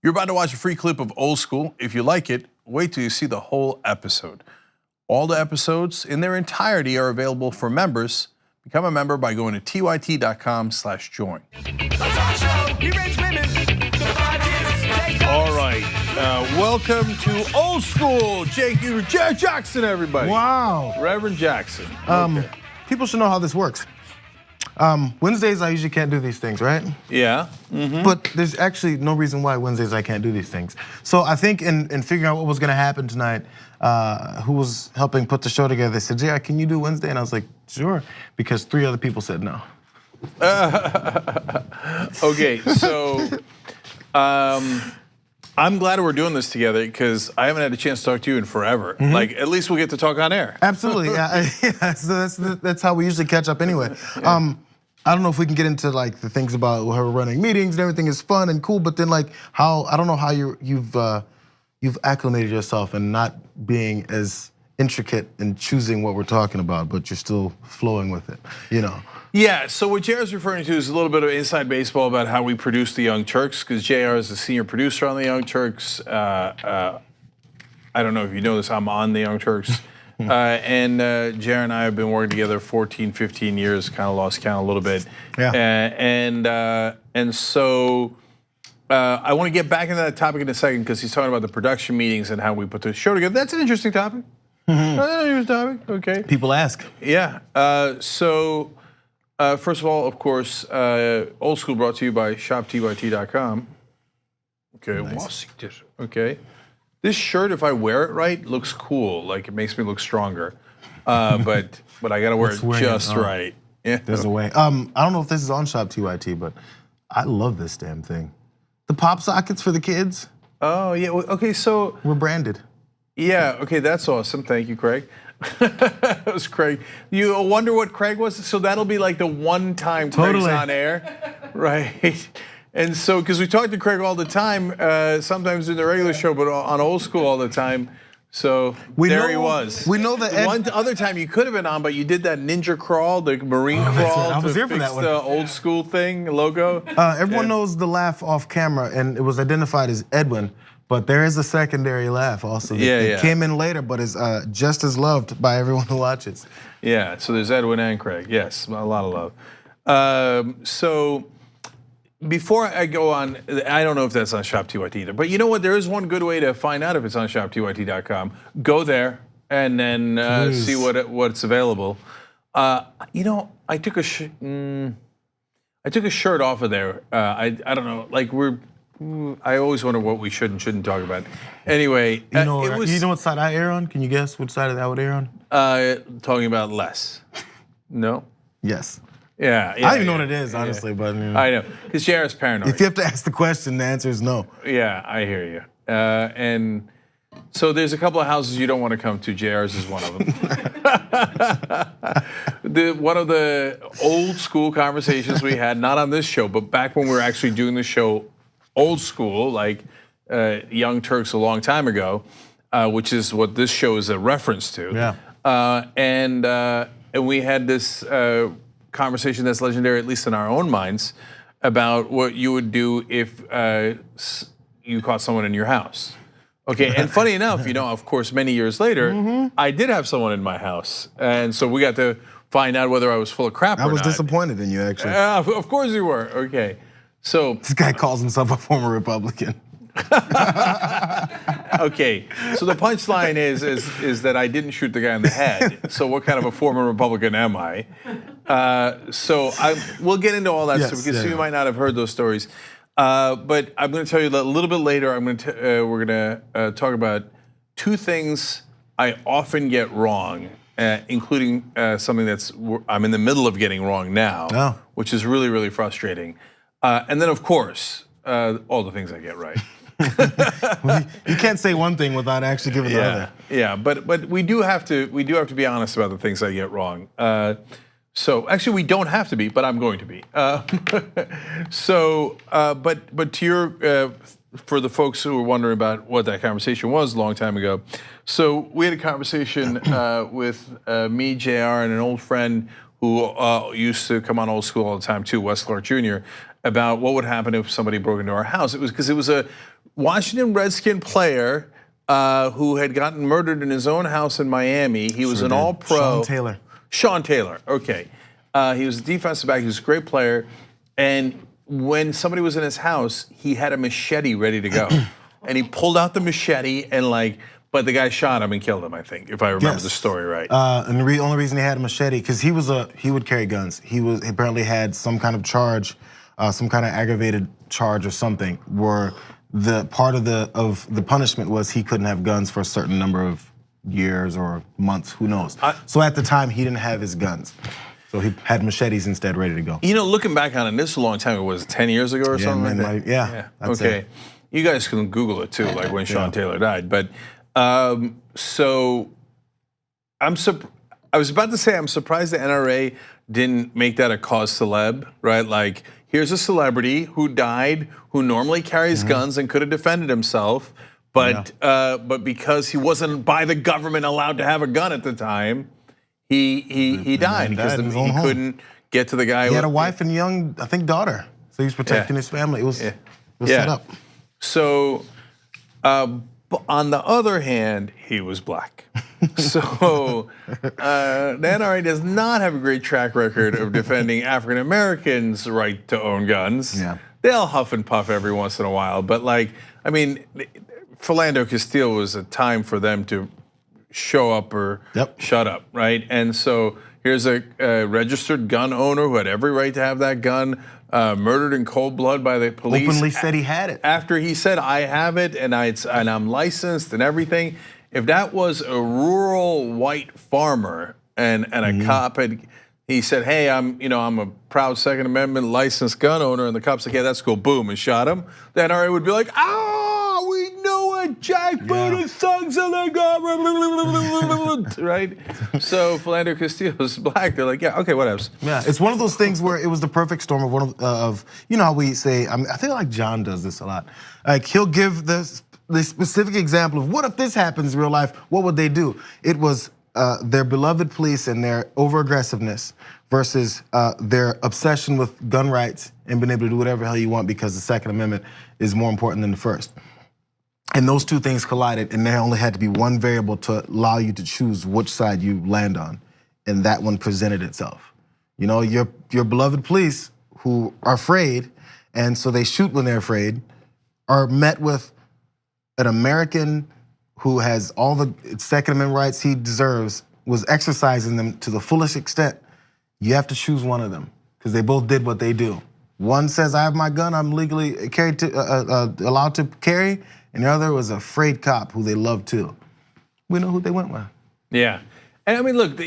You're about to watch a free clip of Old School. If you like it, wait till you see the whole episode. All the episodes in their entirety are available for members. Become a member by going to tyt.com/join. All right, welcome to Old School. Jayar Jackson, everybody. Wow. Reverend Jackson. Okay. People should know how this works. Wednesdays, I usually can't do these things, right? Yeah. But there's actually no reason why Wednesdays I can't do these things. So I think in figuring out what was gonna happen tonight, who was helping put the show together, they said, Jayar, can you do Wednesday? And I was like, sure, because 3 other people said no. Okay, so I'm glad we're doing this together because I haven't had a chance to talk to you in forever. Like, at least we'll get to talk on air. Absolutely, yeah, so that's how we usually catch up anyway. Yeah. I don't know if we can get into like the things about her running meetings and everything is fun and cool, but then like how, I don't know how you've acclimated yourself and not being as intricate in choosing what we're talking about, but you're still flowing with it, you know? Yeah, so what Jayar's referring to is a little bit of inside baseball about how we produce the Young Turks, because Jayar is the senior producer on the Young Turks. I don't know if you know this, I'm on the Young Turks. And Jayar and I have been working together 14, 15 years, kind of lost count a little bit. Yeah. And so I want to get back into that topic in a second because he's talking about the production meetings and how we put the show together. That's an interesting topic. That's an interesting topic, okay. People ask. Yeah, so first of all, of course, Old School brought to you by shoptyt.com. Okay, Nice. Washington, okay. This shirt, if I wear it right, looks cool. Like it makes me look stronger. But I gotta wear it just right. Yeah. There's a way. I don't know if this is on Shop TYT, but I love this damn thing. The pop sockets for the kids. Oh yeah. Okay, so we're branded. Yeah. Okay, that's awesome. Thank you, Craig. That was Craig. You wonder what Craig was? So that'll be like the one time Craig's on air, right? And so, because we talk to Craig all the time, sometimes in the regular show, but on Old School all the time. So there he was. We know that one other time you could have been on, but you did that ninja crawl, the marine crawl I was to here for fix that one. the Old School thing logo. Everyone knows the laugh off camera, and it was identified as Edwin. But there is a secondary laugh also. It came in later, but is just as loved by everyone who watches. Yeah. So there's Edwin and Craig. Yes, a lot of love. So. Before I go on, I don't know if that's on ShopTYT either, but you know what? There is one good way to find out if it's on ShopTYT.com. Go there and then see what's available. You know, I took a shirt off of there. I don't know, like I always wonder what we should and shouldn't talk about. Anyway, you know what side I air on? Can you guess which side of that I would air on? Talking about less. No. Yes. Yeah, I don't even know what it is, honestly, but you know. I know, because Jayar's paranoid. If you have to ask the question, the answer is no. Yeah, I hear you. And so there's a couple of houses you don't want to come to. Jayar's is one of them. One of the Old School conversations we had, not on this show, but back when we were actually doing the show Old School, like Young Turks a long time ago, which is what this show is a reference to. Yeah. And we had this conversation that's legendary, at least in our own minds, about what you would do if you caught someone in your house. Okay, and funny enough, you know, of course, many years later, I did have someone in my house, and so we got to find out whether I was full of crap or not. I was disappointed in you, actually. Of course you were. Okay, so this guy calls himself a former Republican. Okay, so the punchline is that I didn't shoot the guy in the head. So what kind of a former Republican am I? We'll get into all that stuff because you might not have heard those stories. But I'm going to tell you a little bit later. We're going to talk about 2 things I often get wrong, including something I'm in the middle of getting wrong now, which is really, really frustrating. And then, of course, all the things I get right. You can't say one thing without actually giving the other. Yeah, but we do have to be honest about the things I get wrong. So actually, we don't have to be, but I'm going to be. But to your for the folks who were wondering about what that conversation was a long time ago, so we had a conversation with me, Jayar, and an old friend who used to come on Old School all the time too, Wes Clark Jr. about what would happen if somebody broke into our house. It was because it was a Washington Redskin player who had gotten murdered in his own house in Miami. He was an all-pro. Sean Taylor. Sean Taylor, okay. He was a defensive back, he was a great player. And when somebody was in his house, he had a machete ready to go. And he pulled out the machete and but the guy shot him and killed him, I think, if I remember the story right. And the only reason he had a machete, because he would carry guns. He apparently had some kind of charge, some kind of aggravated charge or something, where the part of the punishment was he couldn't have guns for a certain number of years or months, who knows. So at the time, he didn't have his guns. So he had machetes instead ready to go. You know, looking back on it, this is a long time ago. Was it 10 years ago or something like that? Yeah. Okay. You guys can Google it too, like when Sean Taylor died. But so I was about to say I'm surprised the NRA didn't make that a cause celeb, right? Like, here's a celebrity who died, who normally carries guns and could have defended himself, but because he wasn't by the government allowed to have a gun at the time, he died because he couldn't get to the guy. He had a wife and young, I think, daughter, so he was protecting his family. It was set up. So, on the other hand, he was black. So, the NRA does not have a great track record of defending African Americans' right to own guns. Yeah. They'll huff and puff every once in a while, but Philando Castile was a time for them to show up or shut up, right? And so here's a registered gun owner who had every right to have that gun, murdered in cold blood by the police. Openly said he had it. After he said, I have it and I'm licensed and everything. If that was a rural white farmer and a cop he said, hey, I'm a proud Second Amendment licensed gun owner, and the cop's like, yeah, that's cool, boom, and shot him, the NRA would be like, we know it, jackboot and thugs of the government, right? So Philando Castile is black. They're like, yeah, okay, whatever. Yeah, it's one of those things where it was the perfect storm of you know how we say, I feel like John does this a lot. Like, he'll give the specific example of what if this happens in real life, what would they do? It was their beloved police and their over-aggressiveness versus their obsession with gun rights and being able to do whatever the hell you want because the Second Amendment is more important than the First. And those two things collided, and there only had to be one variable to allow you to choose which side you land on, and that one presented itself. You know, your beloved police who are afraid, and so they shoot when they're afraid, are met with an American who has all the Second Amendment rights he deserves, was exercising them to the fullest extent. You have to choose one of them because they both did what they do. One says, I have my gun, I'm legally allowed to carry, and the other was a afraid cop who they loved too. We know who they went with. Yeah. And I mean, look,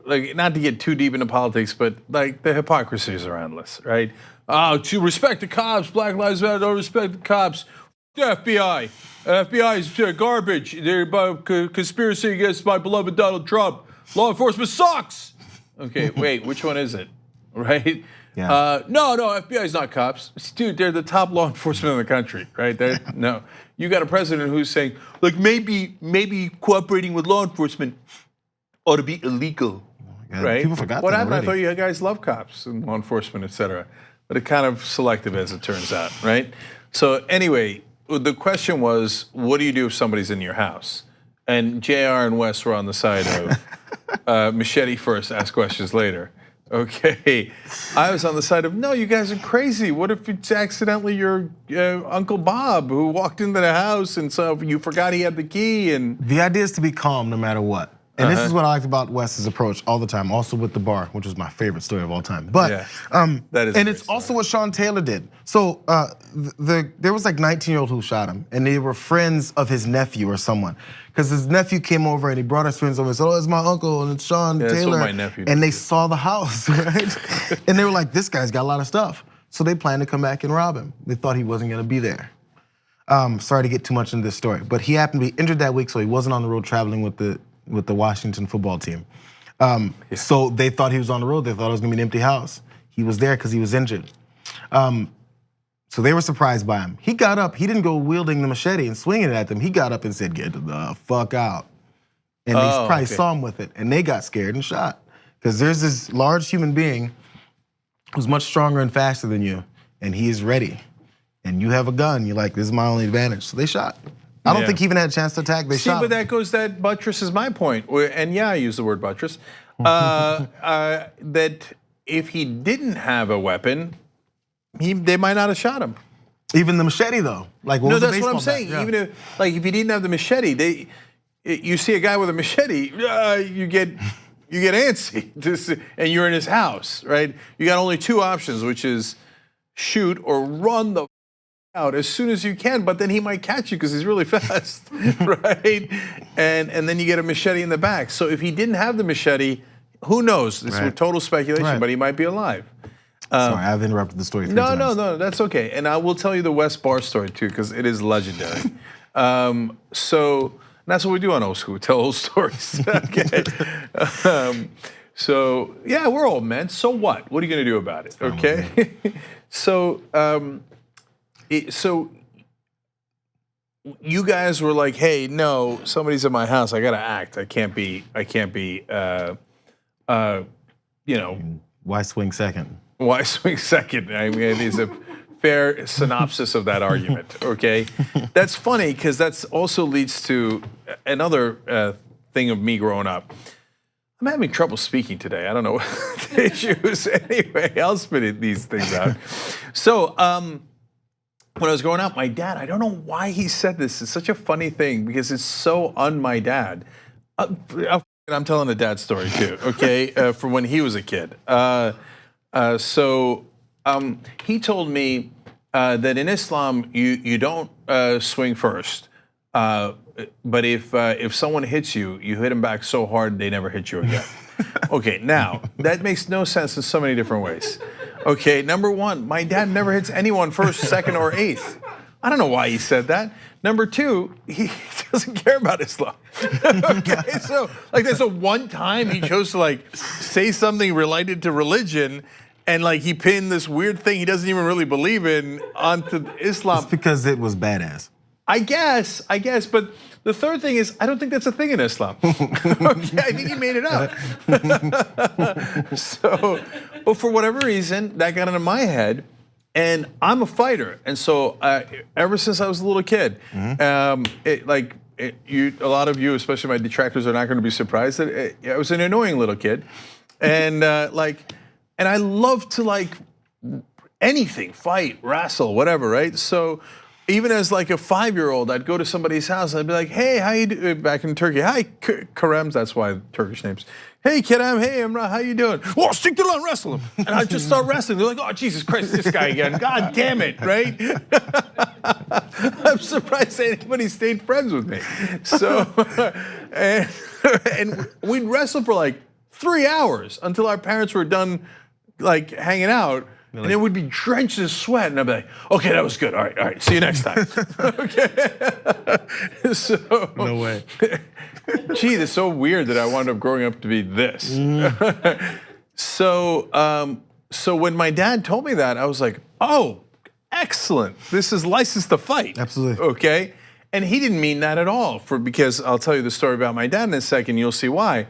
like, not to get too deep into politics, but like the hypocrisy is around this, right? To respect the cops, Black Lives Matter, don't respect the cops. The FBI. FBI is garbage. They're about conspiracy against my beloved Donald Trump. Law enforcement sucks. Okay, wait, which one is it? Right? Yeah. No, FBI is not cops. Dude, they're the top law enforcement in the country, right? No. You got a president who's saying, like, maybe cooperating with law enforcement ought to be illegal, right? People forgot what that happened? already. I thought you guys love cops and law enforcement, et cetera. But it's kind of selective as it turns out, right? So anyway, the question was, what do you do if somebody's in your house? And Jayar and Wes were on the side of machete first, ask questions later. Okay, I was on the side of, no, you guys are crazy. What if it's accidentally your Uncle Bob who walked into the house and so you forgot he had the key? And the idea is to be calm no matter what. And this is what I liked about Wes's approach all the time, also with the bar, which was my favorite story of all time. But, that is and it's also what Sean Taylor did. So there was like 19-year-old who shot him, and they were friends of his nephew or someone. Because his nephew came over and he brought his friends over and said, oh, it's my uncle and it's Sean Taylor. That's what my nephew did. And they saw the house, right? And they were like, this guy's got a lot of stuff. So they planned to come back and rob him. They thought he wasn't gonna be there. Sorry to get too much into this story, but he happened to be injured that week, so he wasn't on the road traveling with the Washington football team. So they thought he was on the road. They thought it was gonna be an empty house. He was there because he was injured. So they were surprised by him. He got up, he didn't go wielding the machete and swinging it at them. He got up and said, get the fuck out. And they probably saw him with it, and they got scared and shot. Because there's this large human being who's much stronger and faster than you, and he is ready, and you have a gun, you're like, this is my only advantage. So they shot. I don't think he even had a chance to attack. They shot. But that buttresses my point. And yeah, I use the word buttress. That if he didn't have a weapon, they might not have shot him. Even the machete, though. Like, what was the that's what I'm baseball bat? saying. Yeah. Even if he didn't have the machete, you see a guy with a machete, you get antsy, and you're in his house, right? You got only two options, which is shoot or run the out as soon as you can, but then he might catch you because he's really fast, right? And then you get a machete in the back. So if he didn't have the machete, who knows? This is total speculation, but he might be alive. Sorry, I've interrupted the story 3 times. No, that's okay. And I will tell you the West Bar story too, because it is legendary. So that's what we do on Old School, tell old stories. Okay. So yeah, we're old men. So what? What are you gonna do about it? Okay. So you guys were like, hey, no, somebody's in my house. I gotta act. I can't be. Why swing second? Why swing second? I mean, it is a fair synopsis of that argument, okay? That's funny because that also leads to another thing of me growing up. I'm having trouble speaking today. I don't know what the issue is. Anyway, I'll spit these things out. So when I was growing up, my dad, I don't know why he said this. It's such a funny thing because it's so my dad. I'm telling a dad story too, okay, from when he was a kid. He told me that in Islam you don't swing first, but if someone hits you, you hit them back so hard they never hit you again. Okay, now that makes no sense in so many different ways. Okay, number one, my dad never hits anyone first, second, or eighth. I don't know why he said that. Number two, he doesn't care about Islam. Okay, so like there's a one time he chose to like say something related to religion, and like he pinned this weird thing he doesn't even really believe in onto Islam. It's because it was badass. I guess, but the third thing is I don't think that's a thing in Islam. Okay, I think he made it up. But for whatever reason, that got into my head. And I'm a fighter, and so ever since I was a little kid, a lot of you, especially my detractors, are not going to be surprised that I was an annoying little kid, and and I love to like anything, fight, wrestle, whatever, right? So even as like a 5-year-old, I'd go to somebody's house, I'd be like, hey, how you doing? Back in Turkey, hi, Karems, that's why Turkish names. Hey, Kerem, hey, Emrah, how you doing? Oh, stick to the wrestle him. And I just start wrestling. They're like, oh, Jesus Christ, this guy again. God damn it, right? I'm surprised anybody stayed friends with me. So, and we'd wrestle for like 3 hours until our parents were done like hanging out. And it would be drenched in sweat, and I'd be like, okay, that was good. All right, see you next time. Okay. So, no way. Gee, it's so weird that I wound up growing up to be this. So when my dad told me that, I was like, oh, excellent. This is license to fight. Absolutely. Okay. And he didn't mean that at all, because I'll tell you the story about my dad in a second. You'll see why.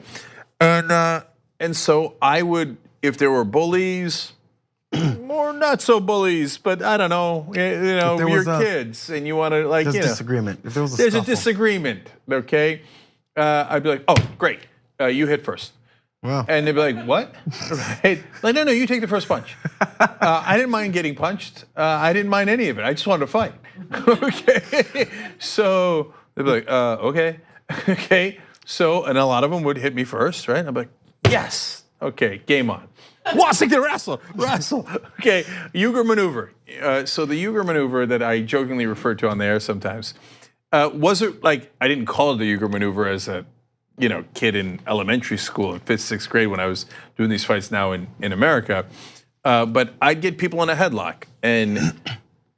And so I would, if there were bullies, or not so bullies, but I don't know, you're kids and you want to like, disagreement. If there's a disagreement, okay? I'd be like, oh, great, you hit first. Wow. And they'd be like, what? Right? Like, no, you take the first punch. I didn't mind getting punched. I didn't mind any of it. I just wanted to fight. Okay? So they'd be like, okay. Okay. So, and a lot of them would hit me first, right? I'd be like, yes. Okay, game on. Wasik to wrestle. Okay, Uyghur maneuver. So the Uyghur maneuver that I jokingly refer to on the air sometimes, was it like, I didn't call it the Uyghur maneuver as a kid in elementary school in 5th, 6th grade when I was doing these fights now in America, but I'd get people in a headlock, and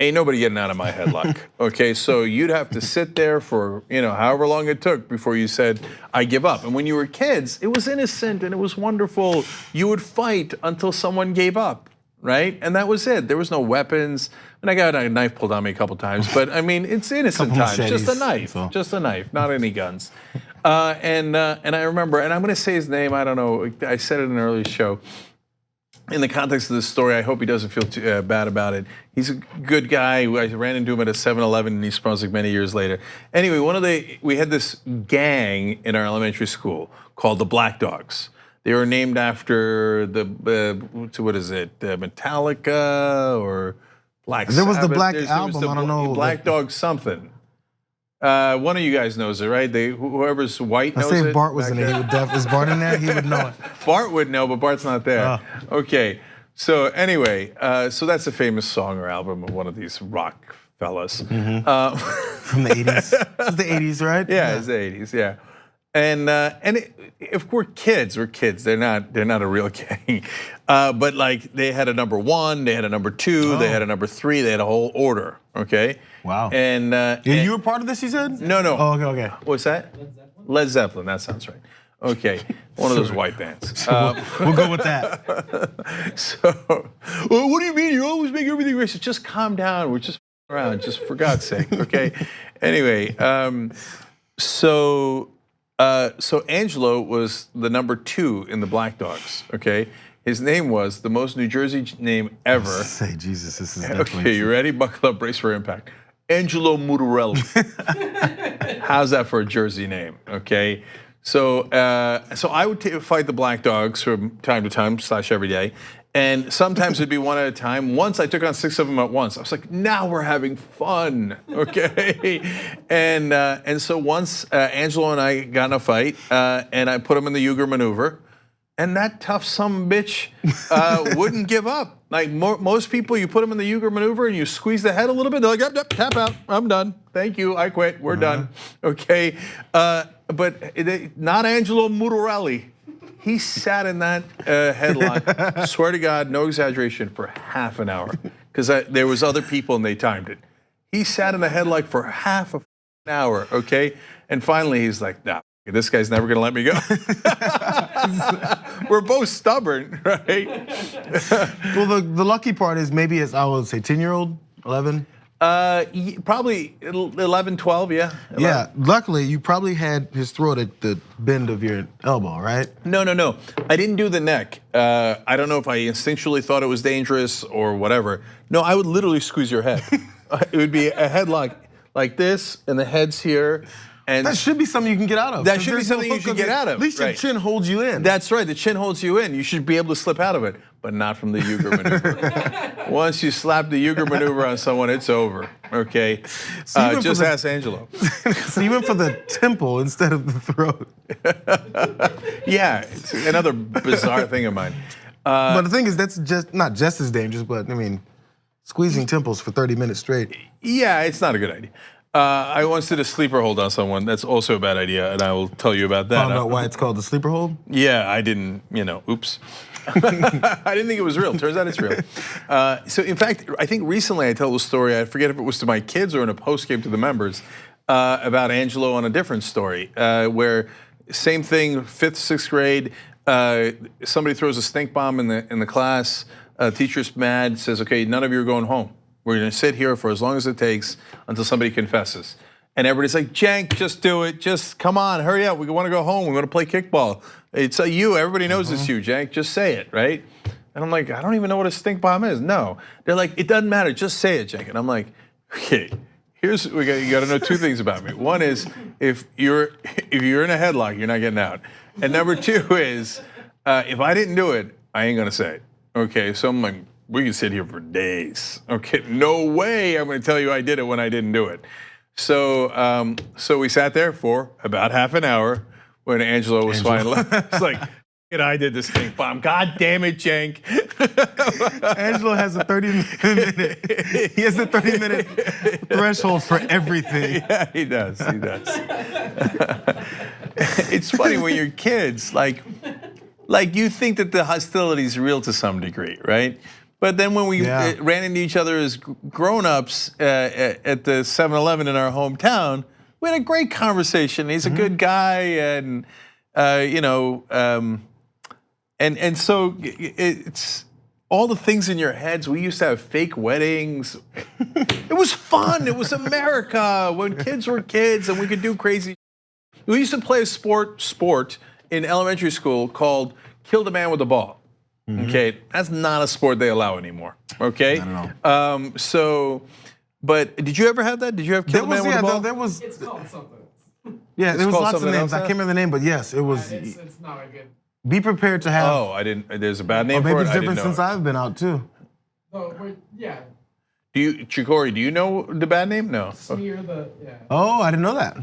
ain't nobody getting out of my headlock. Okay, so you'd have to sit there for however long it took before you said, I give up. And when you were kids, it was innocent and it was wonderful. You would fight until someone gave up, right? And that was it. There was no weapons. And I got a knife pulled on me a couple times, but I mean, it's innocent times. Just a knife, not any guns. And I remember, and I'm gonna say his name, I don't know, I said it in an earlier show. in the context of this story, I hope he doesn't feel too bad about it. He's a good guy. I ran into him at a 7-Eleven in East Brunswick many years later. Anyway, we had this gang in our elementary school called the Black Dogs. They were named after what is it, Metallica or Black Sabbath? There was the Black Album, I don't know. Black Dog something. One of you guys knows it, right? Whoever's white knows it. I say if Bart was in it, is Bart in there? He would know it. Bart would know, but Bart's not there. Oh. Okay, so anyway, so that's a famous song or album of one of these rock fellas. From the 80s. It's the 80s, right? Yeah, it's the 80s, yeah. And if we're kids, They're not a real gang. But like they had a number 1, they had a number 2, they had a number 3, they had a whole order. Okay. Wow. And you were part of this, you said? No. Oh, okay. What's that? Led Zeppelin. That sounds right. Okay, one of those white bands. We'll go with that. So, well, what do you mean? You always make everything racist. Just calm down. We're just around. Just for God's sake. Okay. Anyway, so Angelo was the number 2 in the Black Dogs. Okay. His name was the most New Jersey name ever. Say Jesus, this is definitely okay. You ready? Buckle up, brace for impact. Angelo Mutarelli. How's that for a Jersey name? Okay. So I would fight the Black Dogs from time to time / every day. And sometimes it'd be one at a time. Once I took on 6 of them at once. I was like, now we're having fun, okay? and so once Angelo and I got in a fight, and I put him in the Uger maneuver, and that tough bitch wouldn't give up. Like most people, you put them in the Uger maneuver and you squeeze the head a little bit. They're like, yep, tap out. I'm done. Thank you. I quit. We're done. Okay. But not Angelo Mutarelli. He sat in that headlock, swear to God, no exaggeration, for half an hour. Because there was other people and they timed it. He sat in the headlock for half an hour, okay? And finally he's like, nah, this guy's never gonna let me go. We're both stubborn, right? Well, the lucky part is maybe as I would say 10-year-old, 11? Probably 11, 12, yeah. 11. Yeah, luckily you probably had his throat at the bend of your elbow, right? No. I didn't do the neck. I don't know if I instinctually thought it was dangerous or whatever. No, I would literally squeeze your head. It would be a headlock like this, and the head's here. And that should be something you can get out of. That should be something you should get out of. At least your chin holds you in. That's right, the chin holds you in. You should be able to slip out of it, but not from the Uger maneuver. Once you slap the Uger maneuver on someone, it's over, okay? So just ask Angelo. So you went for the temple instead of the throat. Yeah, it's another bizarre thing of mine. But the thing is, that's just not just as dangerous, but I mean, squeezing temples for 30 minutes straight. Yeah, it's not a good idea. I once did a sleeper hold on someone. That's also a bad idea, and I will tell you about that. Found out why it's called the sleeper hold? Yeah, I didn't, oops. I didn't think it was real. Turns out it's real. So in fact, I think recently I told a story, I forget if it was to my kids or in a post game to the members, about Angelo on a different story, where same thing, 5th, 6th grade, somebody throws a stink bomb in the class, teacher's mad, says, okay, none of you are going home. We're gonna sit here for as long as it takes until somebody confesses. And everybody's like, Cenk, just do it. Just come on, hurry up. We wanna go home. We wanna play kickball. It's you, everybody knows it's you, Cenk. Just say it, right? And I'm like, I don't even know what a stink bomb is. No. They're like, it doesn't matter, just say it, Cenk. And I'm like, okay, you gotta know 2 things about me. One is, if you're in a headlock, you're not getting out. And number 2 is, if I didn't do it, I ain't gonna say it. Okay, so I'm like, we can sit here for days. Okay, no way I'm gonna tell you I did it when I didn't do it. So we sat there for about half an hour when Angelo was finally, it's like, I did this thing bomb. God damn it, Cenk. Angelo has a 30-minute, he has a 30-minute threshold for everything. Yeah, he does. It's funny when you're kids, like you think that the hostility is real to some degree, right? But then when we ran into each other as grown-ups at the 7-Eleven in our hometown, we had a great conversation. He's a good guy, and and so it's all the things in your heads. We used to have fake weddings. It was fun. It was America when kids were kids, and we could do crazy. We used to play a sport in elementary school called Kill the Man with the Ball. Okay, that's not a sport they allow anymore. Okay, Not at all. But did you ever have that? Did you have kill a man with a ball? There was. It's called something. Yeah, there was called lots of something names. else I can't remember the name, but yes, it was. It's not a good. Be prepared to have. Oh, I didn't. There's a bad name Or maybe for it. it's I didn't different know. since I've been out too. No, yeah. Do you, Chikori? Do you know the bad name? No. Smear the yeah. Oh, I didn't know that.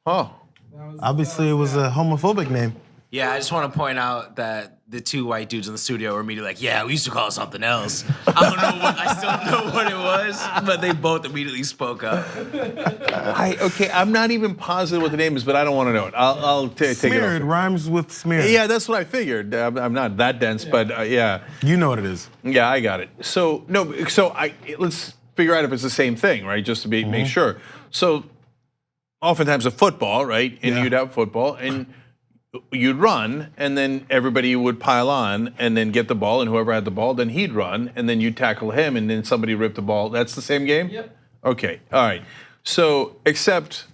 Oh. Obviously, it was a homophobic name. Yeah, I just want to point out that the two white dudes in the studio were immediately like, "Yeah, we used to call it something else." I still don't know what it was, but they both immediately spoke up. Okay, I'm not even positive what the name is, but I don't want to know it. I'll take it Smeared off. rhymes with smear. Yeah, that's what I figured. I'm not that dense, but yeah. You know what it is. Yeah, I got it. So let's figure out if it's the same thing, right? Just to make sure. So oftentimes a football, right? And you'd have football and you'd run and then everybody would pile on and then get the ball and whoever had the ball, then he'd run and then you'd tackle him and then somebody ripped the ball. That's the same game? Yep. Okay, all right. So except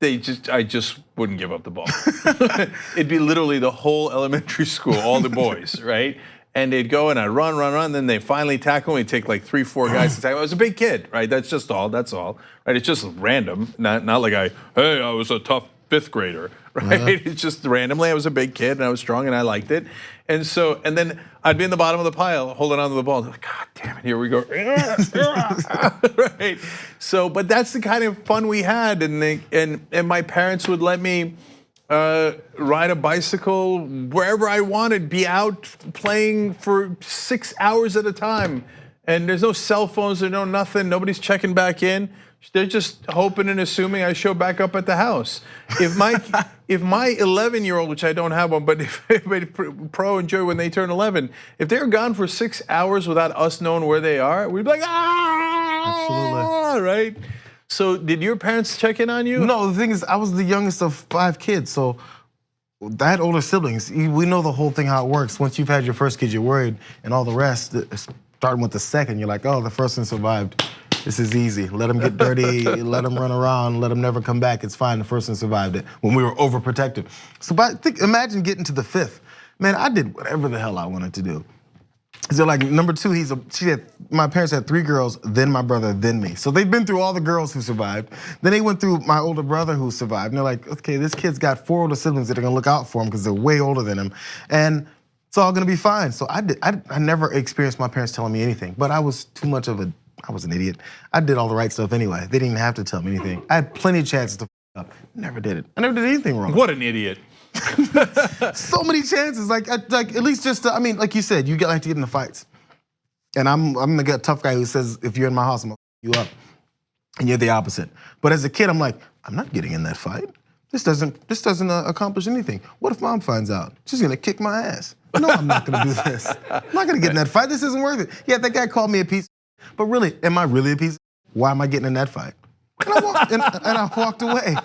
I just wouldn't give up the ball. It'd be literally the whole elementary school, all the boys, right? And they'd go and I'd run, then they finally tackle me. It'd take like 3-4 guys to tackle. I was a big kid, right? That's all, right? It's just random, not like I was a tough 5th grader, right? It's just randomly, I was a big kid and I was strong and I liked it. And then I'd be in the bottom of the pile holding on to the ball. Like, God damn it, here we go. Right? So, but that's the kind of fun we had. And my parents would let me ride a bicycle wherever I wanted, be out playing for 6 hours at a time. And there's no cell phones, there's no nothing, nobody's checking back in. They're just hoping and assuming I show back up at the house. If my 11-year-old, which I don't have one, but if Pro and Joy, when they turn 11, if they're gone for 6 hours without us knowing where they are, we'd be like, Absolutely. right? So did your parents check in on you? No, the thing is, I was the youngest of 5 kids, so I had older siblings. We know the whole thing, how it works. Once you've had your first kid, you're worried, and all the rest, starting with the second, you're like, oh, the first one survived. This is easy. Let him get dirty, let him run around, let him never come back. It's fine. The first one survived it when we were overprotective. So imagine getting to the 5th. Man, I did whatever the hell I wanted to do. So like number 2, my parents had 3 girls, then my brother, then me. So they've been through all the girls who survived. Then they went through my older brother who survived. And they're like, okay, this kid's got 4 older siblings that are gonna look out for him because they're way older than him. And it's all gonna be fine. So I never experienced my parents telling me anything, but I was I was an idiot. I did all the right stuff anyway. They didn't even have to tell me anything. I had plenty of chances to up. Never did it. I never did anything wrong. What an idiot. So many chances. Like at least just, like you said, you like to get into fights. And I'm the tough guy who says, if you're in my house, I'm gonna you up. And you're the opposite. But as a kid, I'm like, I'm not getting in that fight. This doesn't accomplish anything. What if mom finds out? She's gonna kick my ass. No, I'm not gonna do this. I'm not gonna get in that fight. This isn't worth it. Yeah, that guy called me a piece. But really, am I really a piece of? Why am I getting in that fight? And I walked away.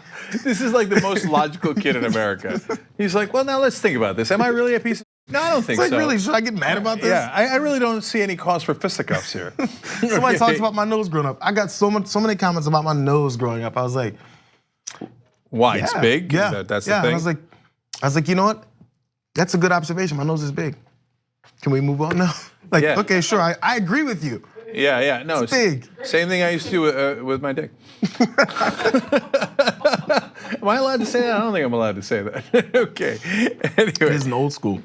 This is like the most logical kid in America. He's like, well, now let's think about this. Am I really a piece of? No, I don't think It's like, so. really, should I get mad about this? Yeah, I really don't see any cause for fisticuffs here. Somebody talks about my nose growing up. I got so many comments about my nose growing up. I was like, why? It's big? Yeah, That's the yeah. thing? And I was like, you know what? That's a good observation. My nose is big. Can we move on now? Like, Yeah. okay, sure. I agree with you. Yeah, no. It's big. Same thing I used to do with my dick. Am I allowed to say that? I don't think I'm allowed to say that. Okay. Anyway. It is an old school.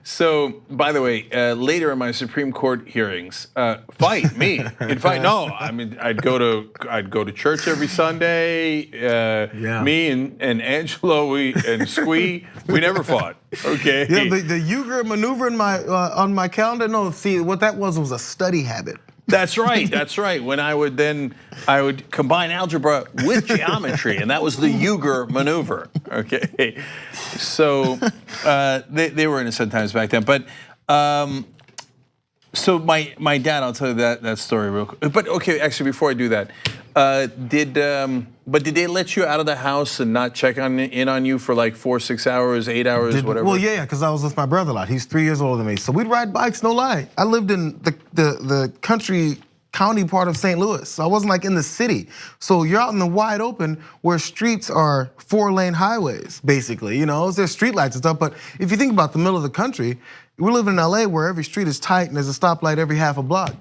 So, by the way, later in my Supreme Court hearings, fight me. In fact, no. I mean, I'd go to church every Sunday. Me and Angelo and Squee, we never fought. Okay. Yeah, the Uyghur maneuver in my on my calendar. No, see what that was a study habit. That's right. When I would combine algebra with geometry, and that was the Uyghur maneuver. Okay, so they were in it sometimes back then. But so my dad, I'll tell you that story real quick. But okay, actually, before I do that, did they let you out of the house and not check in on you for like 4, 6 hours, 8 hours, whatever? Well, yeah, because I was with my brother a lot. He's 3 years older than me, so we'd ride bikes. No lie, I lived in the country county part of St. Louis. So I wasn't like in the city. So you're out in the wide open where streets are 4-lane highways, basically. You know, there's street lights and stuff. But if you think about the middle of the country, we live in LA where every street is tight and there's a stoplight every half a block.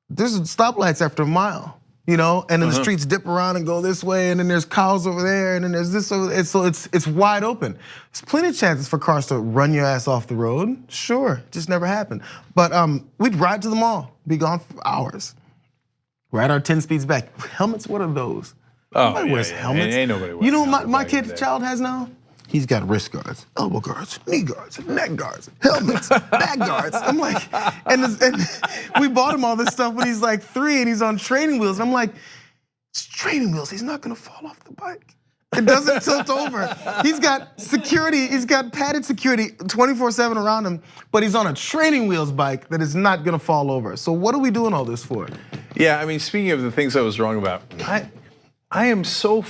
There's stoplights after a mile. You know, and then the streets dip around and go this way, and then there's cows over there, and then there's this over there. So it's wide open. There's plenty of chances for cars to run your ass off the road. Sure, just never happened. But we'd ride to the mall, be gone for hours. Ride our 10 speeds back. Helmets, what are those? Nobody wears helmets. Ain't nobody wears you know helmets what my back in the kid's day. child has now? He's got wrist guards, elbow guards, knee guards, neck guards, helmets, back guards. I'm like, and we bought him all this stuff when he's like 3 and he's on training wheels. I'm like, it's training wheels, he's not gonna fall off the bike. It doesn't tilt over. He's got security, he's got padded security 24/7 around him, but he's on a training wheels bike that is not gonna fall over. So what are we doing all this for? Yeah, I mean, speaking of the things I was wrong about, I am so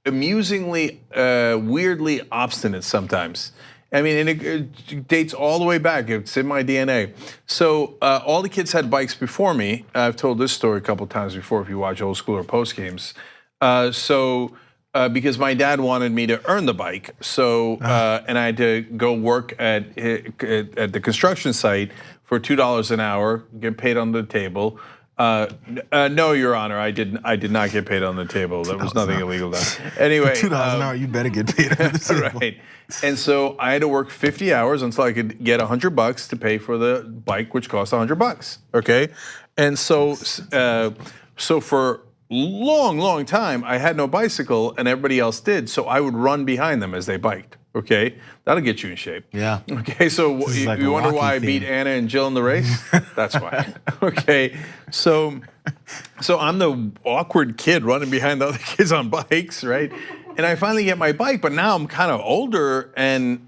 amusingly, weirdly obstinate sometimes. I mean, and it dates all the way back. It's in my DNA. So all the kids had bikes before me. I've told this story a couple times before if you watch old school or post games. Because my dad wanted me to earn the bike, and I had to go work at the construction site for $2 an hour, get paid on the table. No, Your Honor, I did not get paid on the table. There was nothing illegal done. Anyway, $2 an hour, you better get paid on the table. Right. And so I had to work 50 hours until I could get $100 to pay for the bike, which cost $100. Okay, and so for long time I had no bicycle and everybody else did, so I would run behind them as they biked. Okay, that'll get you in shape. Yeah. Okay, so like you a wonder Rocky why I beat theme. Anna and Jill in the race? That's why. Okay, so I'm the awkward kid running behind the other kids on bikes, right? And I finally get my bike, but now I'm kind of older and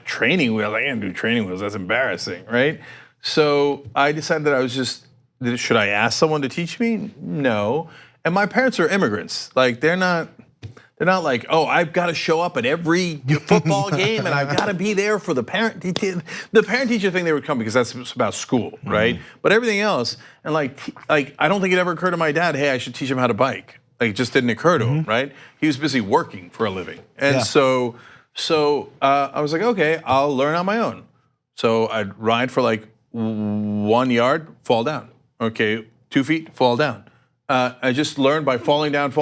training wheels. I can't do training wheels. That's embarrassing, right? So I decided that should I ask someone to teach me? No. And my parents are immigrants. Like they're not like, oh, I've got to show up at every football game and I've got to be there for the parent-teacher thing. They would come because that's about school, right? But everything else, and like I don't think it ever occurred to my dad, hey, I should teach him how to bike. Like it just didn't occur to him, right? He was busy working for a living, and so I was like, okay, I'll learn on my own. So I'd ride for like 1 yard, fall down. Okay, 2 feet, fall down. I just learned by falling down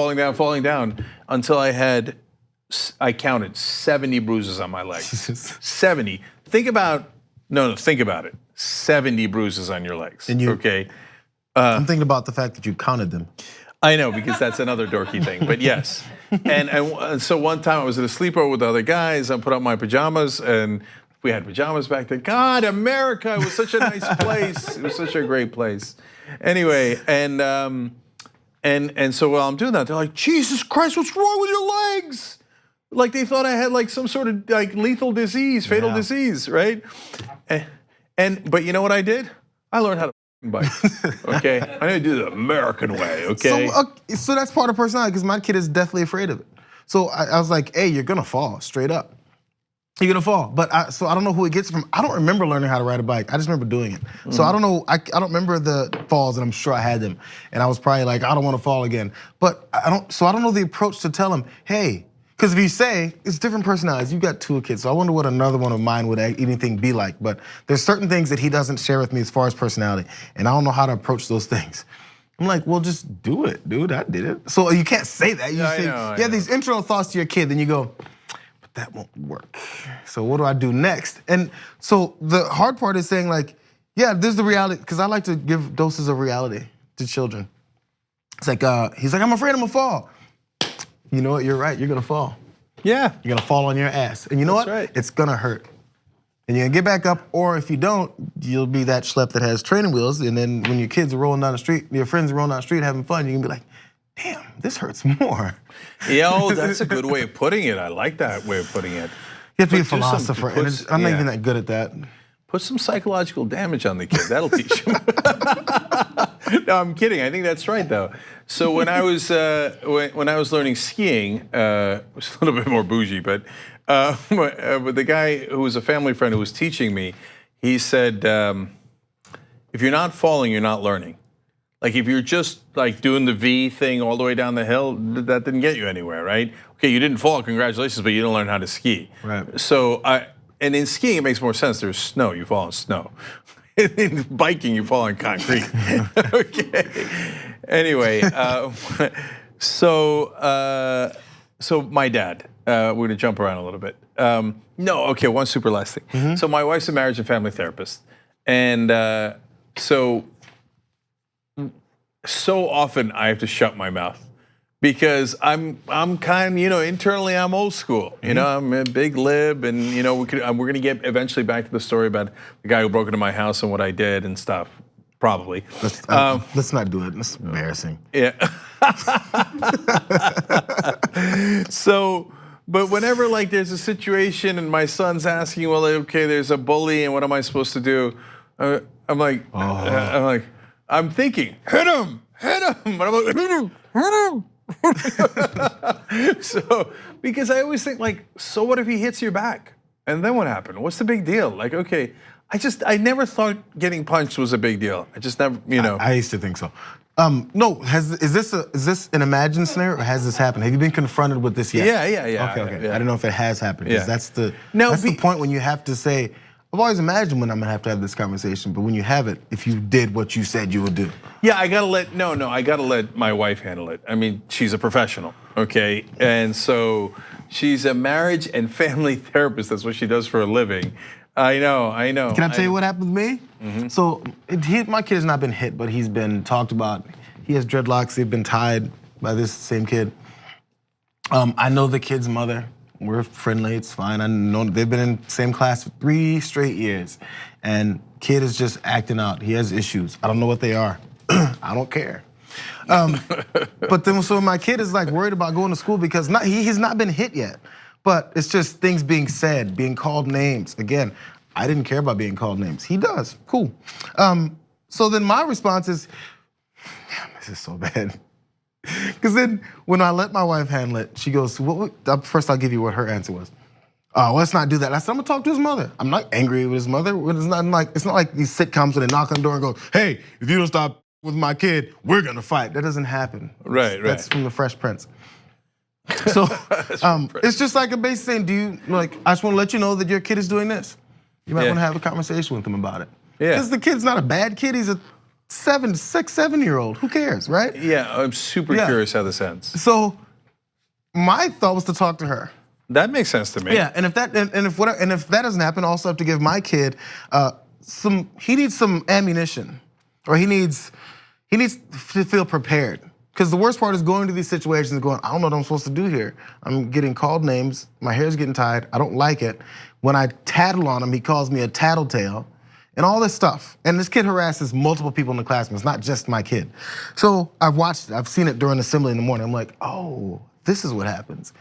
until I counted 70 bruises on my legs. 70. Think about it. 70 bruises on your legs. And you- okay. I'm thinking about the fact that you counted them. I know, because that's another dorky thing, but yes. And so one time I was at a sleepover with the other guys. I put on my pajamas, and we had pajamas back then. God, America, it was such a nice place. It was such a great place. Anyway, and so while I'm doing that, they're like, Jesus Christ, what's wrong with your legs? Like they thought I had like some sort of like lethal disease, fatal disease, right? But you know what I did? I learned how to bike. Okay, I need to do the American way. Okay. So that's part of personality because my kid is deathly afraid of it. So I was like, hey, you're gonna fall straight up. You're gonna fall. But so I don't know who it gets from. I don't remember learning how to ride a bike. I just remember doing it. So I don't know. I don't remember the falls, and I'm sure I had them. And I was probably like, I don't want to fall again. But I don't know the approach to tell him, hey. Because if you say, it's different personalities, you've got 2 kids, so I wonder what another one of mine would anything be like. But there's certain things that he doesn't share with me as far as personality, and I don't know how to approach those things. I'm like, well, just do it, dude, I did it. So you can't say that. You have these internal thoughts to your kid, then you go, but that won't work. So what do I do next? And so the hard part is saying like, yeah, this is the reality, because I like to give doses of reality to children. It's like, he's like, I'm afraid I'm gonna fall. You know what, you're right, you're gonna fall. Yeah. You're gonna fall on your ass. And you know what? Right. It's gonna hurt. And you're gonna get back up, or if you don't, you'll be that schlep that has training wheels, and then when your kids are rolling down the street, your friends are rolling down the street having fun, you're gonna be like, damn, this hurts more. Yo, that's a good way of putting it. I like that way of putting it. You have to be a But do some- philosopher, put- and I'm not yeah. even that good at that. Put some psychological damage on the kid. That'll teach him. No, I'm kidding. I think that's right, though. So when I was learning skiing, it was a little bit more bougie, but the guy who was a family friend who was teaching me, he said, if you're not falling, you're not learning. Like if you're just like doing the V thing all the way down the hill, that didn't get you anywhere, right? Okay, you didn't fall, congratulations, but you didn't learn how to ski. Right. So and in skiing it makes more sense. There's snow, you fall in snow. In biking, you fall on concrete. Okay. Anyway, so my dad. We're gonna jump around a little bit. No, okay. One super last thing. So my wife's a marriage and family therapist, and so often I have to shut my mouth because I'm kind of, internally I'm old school. I'm a big lib, and we're gonna get eventually back to the story about the guy who broke into my house and what I did and stuff. Probably. Let's not do it. It's embarrassing. Yeah. So, but whenever like there's a situation and my son's asking, well, okay, there's a bully, and what am I supposed to do? I'm like, I'm thinking, hit him, and I'm like, hit him. So, because I always think like, so what if he hits your back? And then what happened? What's the big deal? Like, okay, I never thought getting punched was a big deal. I just never, I used to think so. No, is this an imagined scenario or has this happened? Have you been confronted with this yet? Yeah. Okay. Yeah. I don't know if it has happened. Yeah. That's the point when you have to say, I've always imagined when I'm gonna have to have this conversation, but when you have it, if you did what you said you would do. Yeah, I gotta let my wife handle it. I mean, she's a professional, okay? And so she's a marriage and family therapist. That's what she does for a living. I know. Can I tell you what happened with me? Mm-hmm. So my kid has not been hit, but he's been talked about. He has dreadlocks. They've been tied by this same kid. I know the kid's mother. We're friendly. It's fine. I know they've been in the same class for 3 straight years, and kid is just acting out. He has issues. I don't know what they are. I don't care. But then so my kid is like worried about going to school because he's not been hit yet. But it's just things being said, being called names. Again, I didn't care about being called names. He does, cool. So then my response is, damn, this is so bad. Because then when I let my wife handle it, she goes, first I'll give you what her answer was. Well, let's not do that. I said, I'm gonna talk to his mother. I'm not angry with his mother. It's not like these sitcoms where they knock on the door and go, hey, if you don't stop with my kid, we're gonna fight. That doesn't happen. Right. That's from the Fresh Prince. So it's just like a basic saying, I just want to let you know that your kid is doing this. You might want to have a conversation with him about it. Yeah. Because the kid's not a bad kid, he's a 6, 7-year-old. Who cares, right? Yeah, I'm super curious how this ends. So my thought was to talk to her. That makes sense to me. Yeah, and if that doesn't happen, I also have to give my kid he needs some ammunition. Or he needs to feel prepared. Because the worst part is going to these situations and going, I don't know what I'm supposed to do here. I'm getting called names, my hair's getting tied, I don't like it. When I tattle on him, he calls me a tattletale, and all this stuff. And this kid harasses multiple people in the classroom, it's not just my kid. So I've watched it, I've seen it during assembly in the morning. I'm like, oh, this is what happens.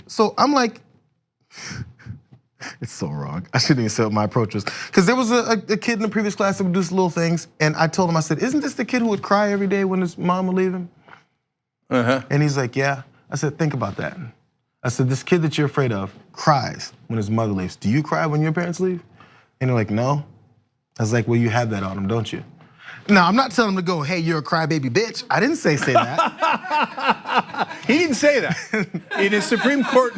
So I'm like, it's so wrong. I shouldn't even say what my approach was. Because there was a kid in the previous class that would do little things, and I told him, I said, isn't this the kid who would cry every day when his mom would leave him? And he's like, yeah. I said, think about that. I said, this kid that you're afraid of cries when his mother leaves. Do you cry when your parents leave? And they're like, no. I was like, well, you have that on him, don't you? Now, I'm not telling him to go, hey, you're a crybaby bitch. I didn't say that. He didn't say that. In his Supreme Court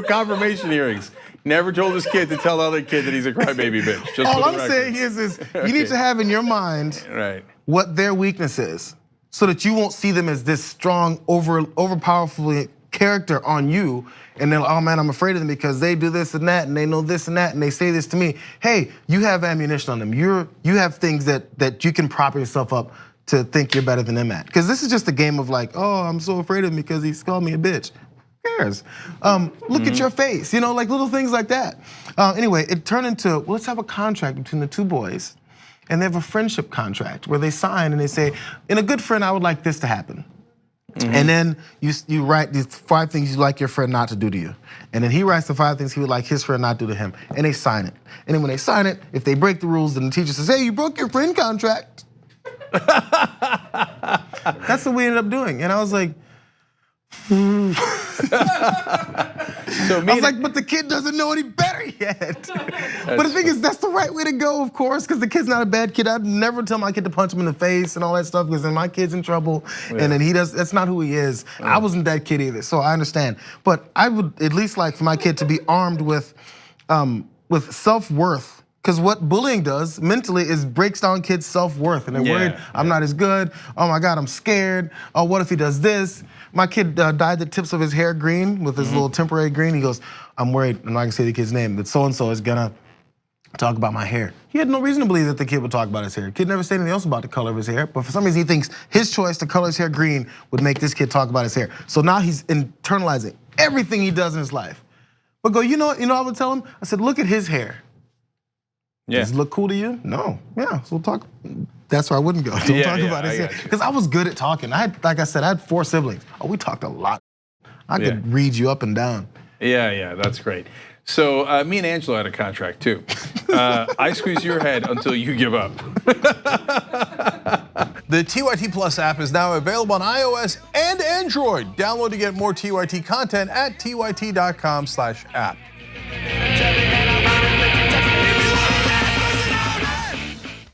confirmation hearings, never told his kid to tell the other kid that he's a crybaby bitch. Just all I'm saying is you need to have in your mind what their weakness is so that you won't see them as this strong, overpowerful character on you. And then, oh man, I'm afraid of them because they do this and that and they know this and that and they say this to me. Hey, you have ammunition on them. You have things that you can prop yourself up to think you're better than them at. Because this is just a game of like, oh, I'm so afraid of him because he's called me a bitch. Who cares? Look at your face, like little things like that. Anyway, it turned into, well, let's have a contract between the two boys. And they have a friendship contract where they sign and they say, in a good friend, I would like this to happen. And then you write these 5 things you'd like your friend not to do to you. And then he writes the 5 things he would like his friend not to do to him. And they sign it. And then when they sign it, if they break the rules, then the teacher says, hey, you broke your friend contract. That's what we ended up doing. And I was like, So I was like, but the kid doesn't know any better yet. But the thing is, that's the right way to go, of course, because the kid's not a bad kid. I'd never tell my kid to punch him in the face and all that stuff, because then my kid's in trouble, and then that's not who he is. I wasn't that kid either, so I understand. But I would at least like for my kid to be armed with self-worth. Because what bullying does mentally is breaks down kids' self-worth, and they're worried, I'm not as good, oh my God, I'm scared, oh, what if he does this? My kid dyed the tips of his hair green with his little temporary green. He goes, I'm worried, I'm not gonna say the kid's name, that so-and-so is gonna talk about my hair. He had no reason to believe that the kid would talk about his hair. The kid never said anything else about the color of his hair, but for some reason he thinks his choice to color his hair green would make this kid talk about his hair. So now he's internalizing everything he does in his life. But you know I would tell him? I said, look at his hair. Does it look cool to you? No. Yeah, so we'll talk. That's where I wouldn't go. Don't talk about his hair. Because I was good at talking. Like I said, I had 4 siblings. Oh, we talked a lot. I could read you up and down. Yeah, that's great. So me and Angelo had a contract too. I squeeze your head until you give up. The TYT Plus app is now available on iOS and Android. Download to get more TYT content at tyt.com/app.